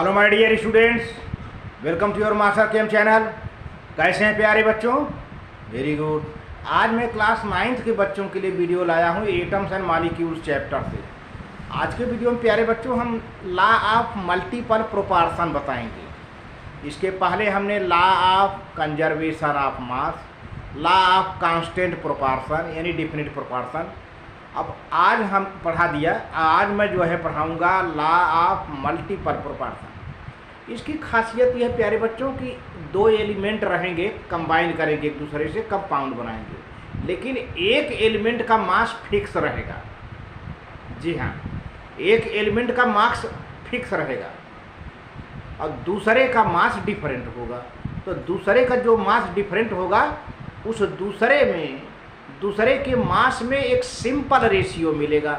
Hello my dear students, welcome to your master chem channel. कैसे हैं प्यारे बच्चों? Very good. आज मैं क्लास 9th के बच्चों के लिए वीडियो लाया हूँ एटम्स एंड मॉलिक्यूल्स चैप्टर से। आज के वीडियो में प्यारे बच्चों हम लॉ ऑफ मल्टीपल प्रोपोर्शन बताएंगे। इसके पहले हमने law of conservation of mass, law of constant proportion यानी डिफिनिट प्रोपोर्शन। अब आज हम पढ़ा दिया, आज मैं जो है पढ़ाऊँगा लॉ ऑफ मल्टीपल प्रोपोर्शन। इसकी खासियत यह है प्यारे बच्चों कि दो एलिमेंट रहेंगे, कंबाइन करेंगे एक दूसरे से, कंपाउंड बनाएंगे, लेकिन एक एलिमेंट का मास फिक्स रहेगा। जी हाँ, एक एलिमेंट का मास फिक्स रहेगा और दूसरे का मास डिफरेंट होगा। तो दूसरे का जो मास डिफरेंट होगा उस दूसरे के मास में एक सिंपल रेशियो मिलेगा।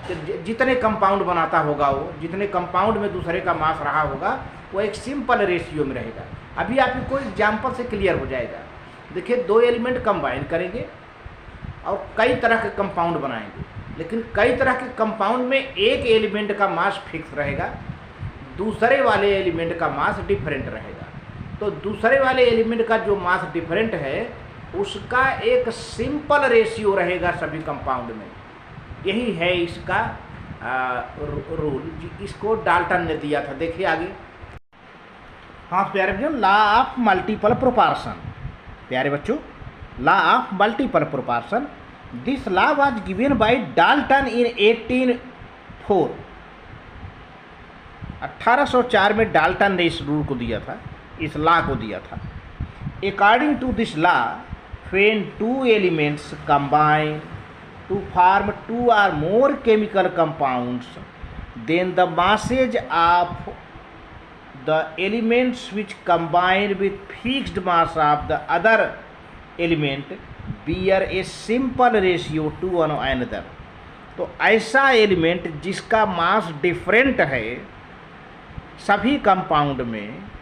तो जितने कंपाउंड बनाता होगा वो, जितने कंपाउंड में दूसरे का मास रहा होगा वो एक सिंपल रेशियो में रहेगा। अभी आपको एग्जाम्पल से क्लियर हो जाएगा। देखिए, दो एलिमेंट कंबाइन करेंगे और कई तरह के कंपाउंड बनाएंगे, लेकिन कई तरह के कंपाउंड में एक एलिमेंट का मास फिक्स रहेगा, दूसरे वाले एलिमेंट का मास डिफरेंट रहेगा। तो दूसरे वाले एलिमेंट का जो मास डिफरेंट है उसका एक सिंपल रेशियो रहेगा सभी कंपाउंड में। यही है इसका रूल, इसको डाल्टन ने दिया था। देखिए आगे। हाँ प्यारे बच्चों, लॉ ऑफ मल्टीपल प्रोपोर्शन। प्यारे बच्चों, law of multiple proportion, this law was given by Dalton in 1804। 1804 में डाल्टन ने इस रूल को दिया था, इस लॉ को दिया था। According to this law, when two elements combine to form two or more chemical compounds, then the masses of the elements which combine with fixed mass of the other element bear a simple ratio to one another। तो ऐसा element जिसका मास different है सभी compound में,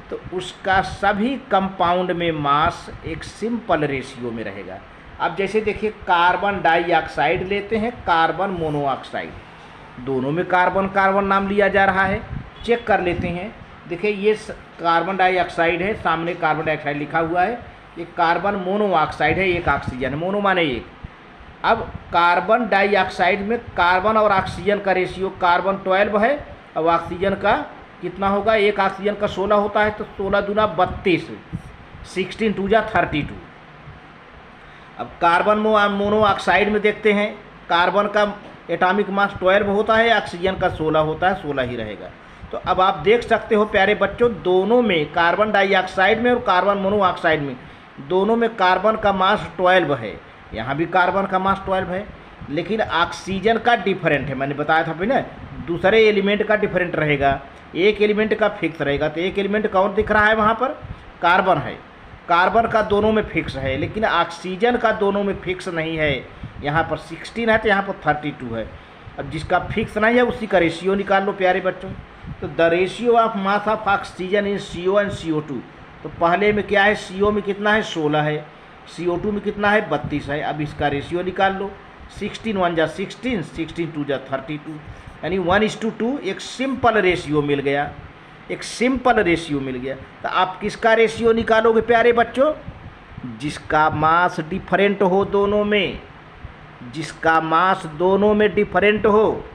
तो उसका सभी compound में मास एक सिंपल रेशियो में रहेगा। अब जैसे देखिए, कार्बन डाइऑक्साइड लेते हैं, कार्बन मोनोऑक्साइड, दोनों में कार्बन कार्बन नाम लिया जा रहा है। चेक कर लेते हैं। देखिए, ये कार्बन डाइऑक्साइड है, सामने कार्बन डाइऑक्साइड लिखा हुआ है। ये कार्बन मोनोऑक्साइड है, एक ऑक्सीजन है, मोनो माने एक। अब कार्बन डाइऑक्साइड में कार्बन और ऑक्सीजन का रेशियो, कार्बन 12 है और ऑक्सीजन का कितना होगा? एक ऑक्सीजन का 16 होता है, तो 16 दूना 32, 16 टू जा 32। अब कार्बन मोनोऑक्साइड में देखते हैं, कार्बन का एटॉमिक मास 12 होता है, ऑक्सीजन का 16 होता है, 16 ही रहेगा। तो अब आप देख सकते हो प्यारे बच्चों, दोनों में, कार्बन डाइऑक्साइड में और कार्बन मोनोऑक्साइड में, दोनों में कार्बन का मास 12 है। यहाँ भी कार्बन का मास 12 है, लेकिन ऑक्सीजन का डिफरेंट है। मैंने बताया था फिर ना, दूसरे एलिमेंट का डिफरेंट रहेगा, एक एलिमेंट का फिक्स रहेगा। तो एक एलिमेंट कौन दिख रहा है वहाँ पर? कार्बन है। कार्बन का दोनों में फिक्स है, लेकिन ऑक्सीजन का दोनों में फिक्स नहीं है। यहाँ पर 16 है तो यहाँ पर 32 है। अब जिसका फिक्स नहीं है उसी का रेशियो निकाल लो प्यारे बच्चों। तो the ratio of mass of oxygen in CO and CO2। तो पहले में क्या है? CO में कितना है? 16 है। CO2 में कितना है? 32 है। अब इसका रेशियो निकाल लो। 16 1 जा 16, 16 2 जा 32, यानी 1:2 एक सिंपल रेशियो मिल गया, एक सिंपल रेशियो मिल गया। तो आप किसका रेशियो निकालोगे प्यारे बच्चों? जिसका मास डिफरेंट हो दोनों में, जिसका मास दोनों में डिफरेंट हो।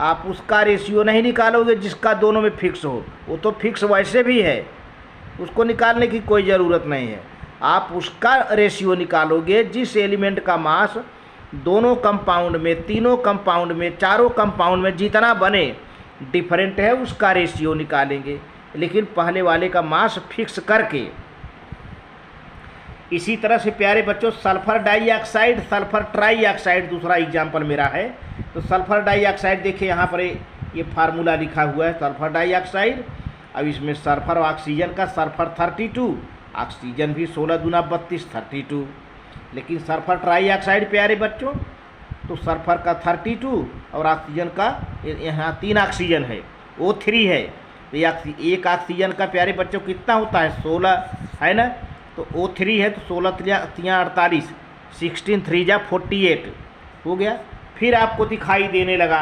आप उसका रेशियो नहीं निकालोगे जिसका दोनों में फिक्स हो, वो तो फिक्स वैसे भी है, उसको निकालने की कोई ज़रूरत नहीं है। आप उसका रेशियो निकालोगे जिस एलिमेंट का मास दोनों कंपाउंड में, तीनों कंपाउंड में, चारों कंपाउंड में जितना बने डिफरेंट है, उसका रेशियो निकालेंगे, लेकिन पहले वाले का मास फिक्स करके। इसी तरह से प्यारे बच्चों, सल्फर डाइऑक्साइड, सल्फर ट्राइऑक्साइड दूसरा एग्जाम्पल मेरा है। तो सल्फर डाइऑक्साइड देखिए, यहाँ पर ये फार्मूला लिखा हुआ है सल्फर डाइऑक्साइड। अब इसमें सल्फर ऑक्सीजन का, सल्फर 32, ऑक्सीजन भी 16 दूना 32, 32। लेकिन सल्फर ट्राइऑक्साइड प्यारे बच्चों, तो सल्फर का 32 और ऑक्सीजन का, यहाँ 3 ऑक्सीजन है, O3 है। तो एक ऑक्सीजन का प्यारे बच्चों कितना होता है? 16 है ना। तो O3 है तो 16 3 48, 16 3 जा 48 हो गया। फिर आपको दिखाई देने लगा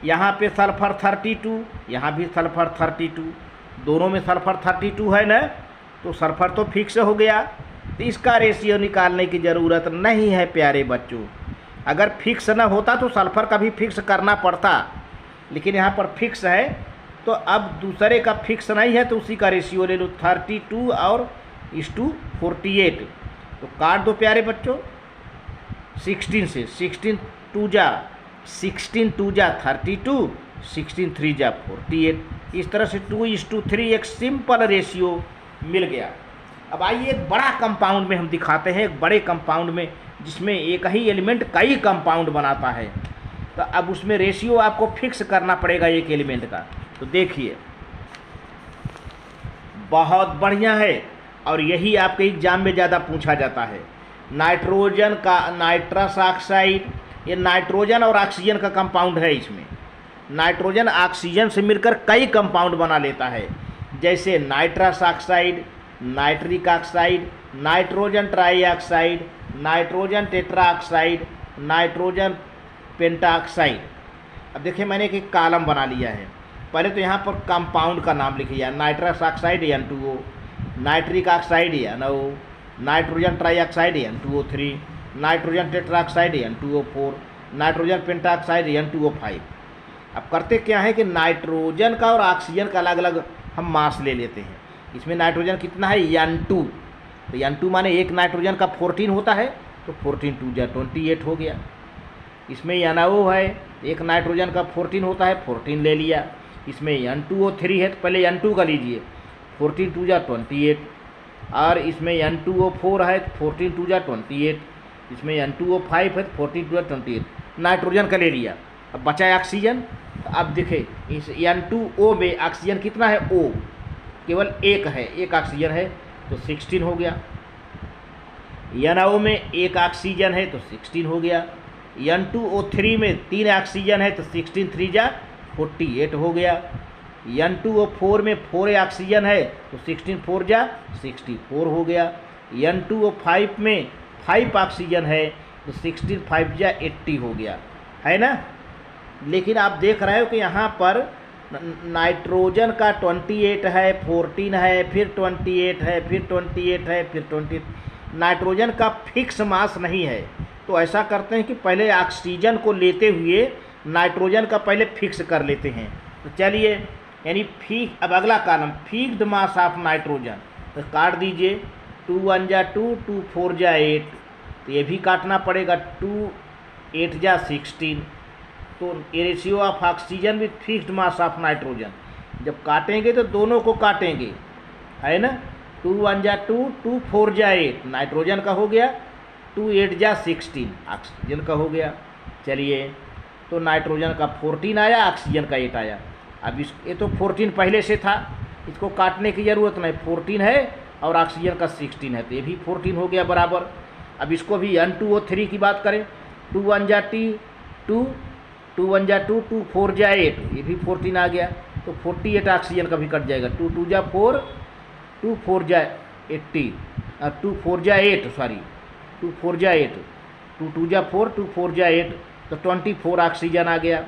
यहाँ पे सल्फर 32, यहाँ भी सल्फर 32, दोनों में सल्फर 32 है ना, तो सल्फर तो फिक्स हो गया, तो इसका रेशियो निकालने की ज़रूरत नहीं है प्यारे बच्चों। अगर फिक्स ना होता तो सल्फर का भी फिक्स करना पड़ता, लेकिन यहाँ पर फिक्स है, तो अब दूसरे का फिक्स नहीं है तो उसी का रेशियो ले लो 32 और इस टू 48। तो काट दो प्यारे बच्चों 16 से, 16 2 जा 32, 16 3 जा 48। इस तरह से 2:3 एक सिंपल रेशियो मिल गया। अब आइए एक बड़ा कंपाउंड में हम दिखाते हैं, एक बड़े कंपाउंड में जिसमें एक ही एलिमेंट कई कंपाउंड बनाता है, तो अब उसमें रेशियो आपको फिक्स करना पड़ेगा एक एलिमेंट का। तो देखिए बहुत बढ़िया है, और यही आपके एग्जाम में ज़्यादा पूछा जाता है। नाइट्रोजन का नाइट्रस ऑक्साइड, ये नाइट्रोजन और ऑक्सीजन का कंपाउंड है। इसमें नाइट्रोजन ऑक्सीजन से मिलकर कई कंपाउंड बना लेता है, जैसे nitrous oxide, nitric oxide, nitrogen trioxide, nitrogen tetroxide, nitrogen pentoxide. अब देखिए मैंने एक कॉलम बना लिया है। पहले तो यहाँ पर कंपाउंड का नाम लिखिए, nitrous oxide N2O, nitric oxide NO, nitrogen trioxide N2O3, nitrogen tetroxide N2O4, nitrogen pentoxide N2O5। अब करते क्या है कि नाइट्रोजन का और ऑक्सीजन का अलग अलग हम मास ले लेते हैं। इसमें नाइट्रोजन कितना है N2, तो N2 माने एक नाइट्रोजन का 14 होता है, तो 14 2 जा 28 हो गया। इसमें NO है, एक नाइट्रोजन का 14 होता है, 14 ले लिया। इसमें N2O3 है, तो पहले N2 का लीजिए, 14 2 जा 28, और इसमें N2O4 है, 14 2 जा 28, इसमें N2O5 है, 14 2 जा 28, नाइट्रोजन का ले लिया। अब बचा है ऑक्सीजन। तो अब देखें इस N2O में ऑक्सीजन कितना है, O केवल एक है, एक ऑक्सीजन है, तो 16 हो गया। NO में एक ऑक्सीजन है, तो 16 हो गया। N2O3 में 3 ऑक्सीजन है, तो 16 3 जा 48 हो गया। N2O4 में 4 ऑक्सीजन है, तो 16 4 जा 64 हो गया। N2O5 में 5 ऑक्सीजन है, तो 16 5 जा 80 हो गया, है ना। लेकिन आप देख रहे हो कि यहाँ पर नाइट्रोजन का 28 है, 14 है, फिर 28 है, फिर 28 है, फिर 20। नाइट्रोजन का फिक्स मास नहीं है, तो ऐसा करते हैं कि पहले ऑक्सीजन को लेते हुए नाइट्रोजन का पहले फिक्स कर लेते हैं। तो चलिए, यानी अब अगला column fixed mass of nitrogen, तो काट दीजिए 2 1 जा 2, 2 4 जा 8, तो ये भी काटना पड़ेगा, 2 8 जा 16। तो ratio of oxygen with fixed mass of nitrogen, जब काटेंगे तो दोनों को काटेंगे, है ना। 2 1 जा 2, 2 4 जा 8 नाइट्रोजन का हो गया, 2 8 जा 16 ऑक्सीजन का हो गया। चलिए, तो नाइट्रोजन का 14 आया, ऑक्सीजन का 8 आया। अब ये तो 14 पहले से था, इसको काटने की ज़रूरत नहीं, 14 है और ऑक्सीजन का 16 है, तो ये भी 14 हो गया बराबर। अब इसको भी N2O3 की बात करें, 2 1 जा 2, 2 1 जा 2, 2 4 जा 8, ये भी 14 आ गया, तो 48 ऑक्सीजन का भी कट जाएगा। 2 2 जा 4, 2 4 जा 80, 2 4 जा 8, सॉरी 2 4 जा 8, 2 2 जा 4, 2 4 जा 8, तो 24 ऑक्सीजन आ गया।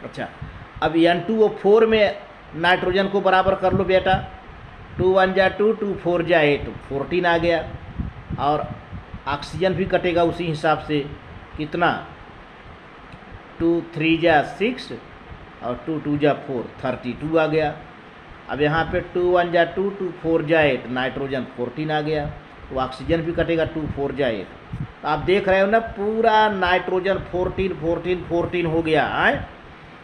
अच्छा, अब N2O4 में नाइट्रोजन को बराबर कर लो बेटा, 2 1 जा 2, 2 4 जा 8, 14 आ गया, और ऑक्सीजन भी कटेगा उसी हिसाब से, कितना 2 3 जा 6 और 2 2 जा 4, 32 आ गया। अब यहाँ पे 2 1 जा 2, 2 4 जा 8, नाइट्रोजन 14 आ गया, तो ऑक्सीजन भी कटेगा, 2 4 जा 8। तो आप देख रहे हो ना, पूरा नाइट्रोजन 14 14 14 हो गया है,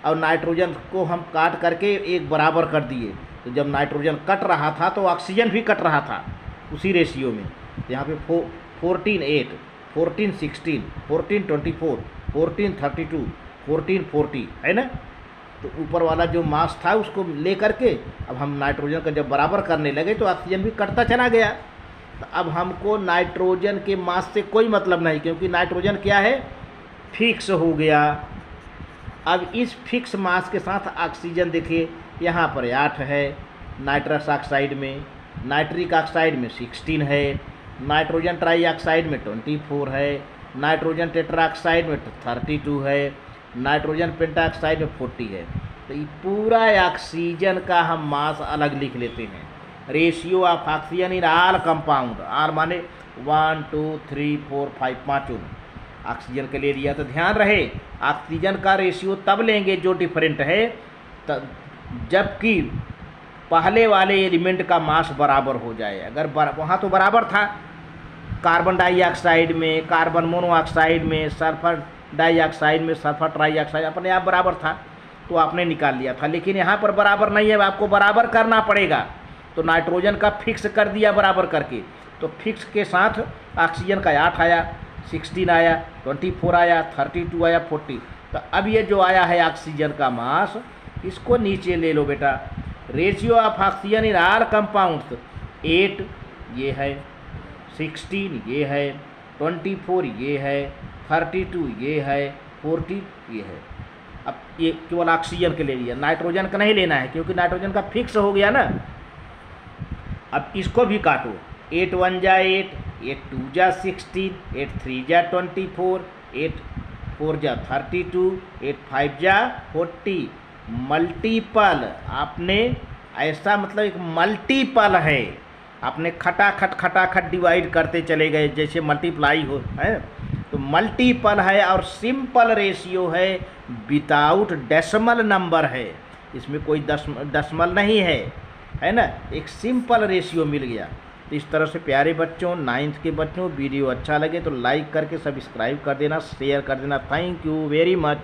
और नाइट्रोजन को हम काट करके एक बराबर कर दिए। तो जब नाइट्रोजन कट रहा था तो ऑक्सीजन भी कट रहा था उसी रेशियो में। तो यहाँ पे 14 8, 14 16, 14 24, 14 32, 14 40, है ना। तो ऊपर वाला जो मास था उसको ले करके अब हम नाइट्रोजन का जब बराबर करने लगे तो ऑक्सीजन भी कटता चला गया। तो अब हमको नाइट्रोजन के मास से कोई मतलब नहीं, क्योंकि नाइट्रोजन क्या है, फिक्स हो गया। अब इस फिक्स मास के साथ ऑक्सीजन देखिए यहाँ पर 8 है, नाइट्रस ऑक्साइड में, नाइट्रिक ऑक्साइड में 16 है, नाइट्रोजन ट्राई ऑक्साइड में 24 है, नाइट्रोजन टेट्राऑक्साइड में 32 है, नाइट्रोजन पेंटाऑक्साइड में 40 है। तो ये पूरा ऑक्सीजन का हम मास अलग लिख लेते हैं। Ratio of oxygen in all compound, are माने 1 2 3 4 5 पाँचों ऑक्सीजन के लिए लिया। तो ध्यान रहे ऑक्सीजन का रेशियो तब लेंगे जो डिफरेंट है जबकि पहले वाले एलिमेंट का मास बराबर हो जाए। अगर वहाँ तो बराबर था, कार्बन डाइऑक्साइड में, कार्बन मोनोऑक्साइड में, सल्फर डाइऑक्साइड में, सल्फर ट्राइऑक्साइड अपने आप बराबर था तो आपने निकाल लिया था। लेकिन यहाँ पर बराबर नहीं है, आपको बराबर करना पड़ेगा। तो नाइट्रोजन का फिक्स कर दिया बराबर करके, तो फिक्स के साथ ऑक्सीजन का 8 आया, 16 आया, 24 आया, 32 आया, 40। तो अब ये जो आया है ऑक्सीजन का मास, इसको नीचे ले लो बेटा। Ratio of oxygen in all compounds 8 ये है, 16 ये है, 24 ये है, 32 ये है, 40 ये है। अब ये केवल ऑक्सीजन के ले लिया, नाइट्रोजन का नहीं लेना है क्योंकि नाइट्रोजन का फिक्स हो गया ना। अब इसको भी काटो, 8 1 जा 8, 8 2 जा 16, 8 3 जा 24, 8 4 जा 32, 8 5 जा 40। मल्टीपल आपने ऐसा मतलब एक मल्टीपल है, आपने खटाखट डिवाइड करते चले गए जैसे मल्टीप्लाई हो है। तो मल्टीपल है और सिंपल रेशियो है, विदाउट डेसिमल नंबर है, इसमें कोई दशमल नहीं है ना। एक सिंपल रेशियो मिल गया। तो इस तरह से प्यारे बच्चों, 9th के बच्चों, वीडियो अच्छा लगे तो लाइक करके सब्सक्राइब कर देना, शेयर कर देना। Thank you very much.